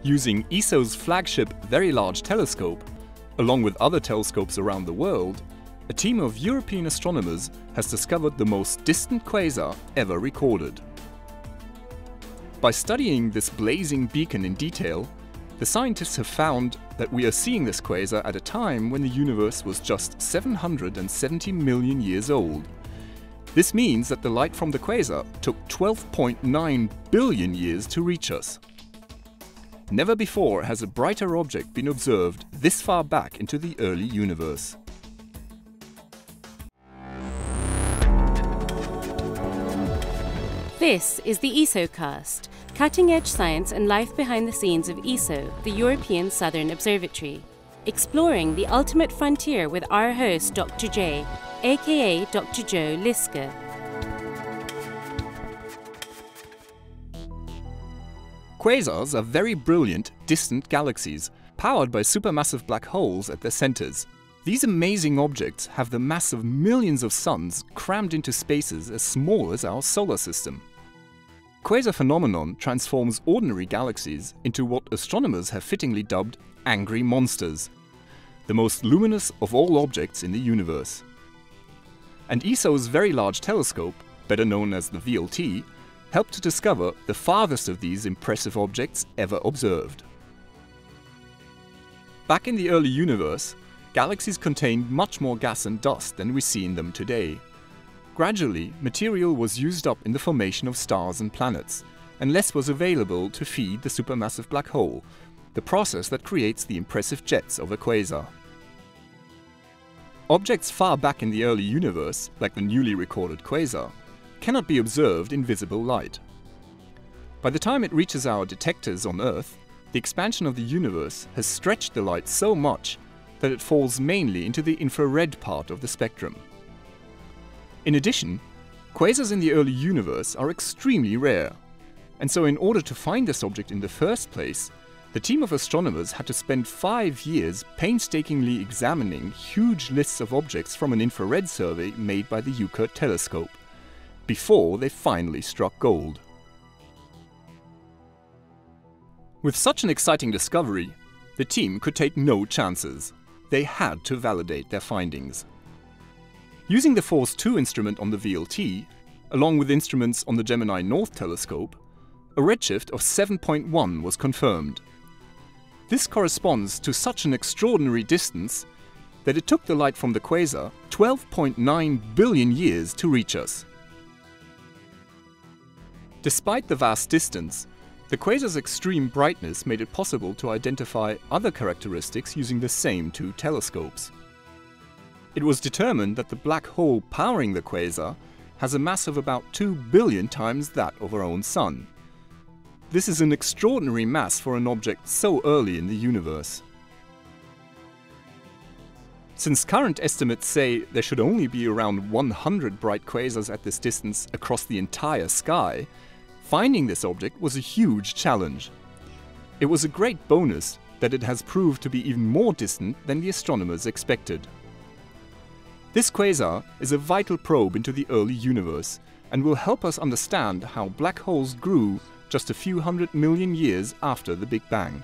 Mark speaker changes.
Speaker 1: Using ESO's flagship Very Large Telescope, along with other telescopes around the world, a team of European astronomers has discovered the most distant quasar ever recorded. By studying this blazing beacon in detail, the scientists have found that we are seeing this quasar at a time when the universe was just 770 million years old. This means that the light from the quasar took 12.9 billion years to reach us. Never before has a brighter object been observed this far back into the early universe.
Speaker 2: This is the ESOcast, cutting-edge science and life behind the scenes of ESO, the European Southern Observatory. Exploring the ultimate frontier with our host, Dr. J, aka Dr. Joe Liske.
Speaker 1: Quasars are very brilliant, distant galaxies, powered by supermassive black holes at their centers. These amazing objects have the mass of millions of suns crammed into spaces as small as our solar system. Quasar phenomenon transforms ordinary galaxies into what astronomers have fittingly dubbed angry monsters, the most luminous of all objects in the universe. And ESO's Very Large Telescope, better known as the VLT, helped to discover the farthest of these impressive objects ever observed. Back in the early universe, galaxies contained much more gas and dust than we see in them today. Gradually, material was used up in the formation of stars and planets, and less was available to feed the supermassive black hole, the process that creates the impressive jets of a quasar. Objects far back in the early universe, like the newly recorded quasar, cannot be observed in visible light. By the time it reaches our detectors on Earth, the expansion of the universe has stretched the light so much that it falls mainly into the infrared part of the spectrum. In addition, quasars in the early universe are extremely rare, and so in order to find this object in the first place, the team of astronomers had to spend 5 years painstakingly examining huge lists of objects from an infrared survey made by the Herbert telescope, before they finally struck gold. With such an exciting discovery, the team could take no chances. They had to validate their findings. Using the Force 2 instrument on the VLT, along with instruments on the Gemini North telescope, a redshift of 7.1 was confirmed. This corresponds to such an extraordinary distance that it took the light from the quasar 12.9 billion years to reach us. Despite the vast distance, the quasar's extreme brightness made it possible to identify other characteristics using the same two telescopes. It was determined that the black hole powering the quasar has a mass of about 2 billion times that of our own Sun. This is an extraordinary mass for an object so early in the universe. Since current estimates say there should only be around 100 bright quasars at this distance across the entire sky, finding this object was a huge challenge. It was a great bonus that it has proved to be even more distant than the astronomers expected. This quasar is a vital probe into the early universe and will help us understand how black holes grew just a few hundred million years after the Big Bang.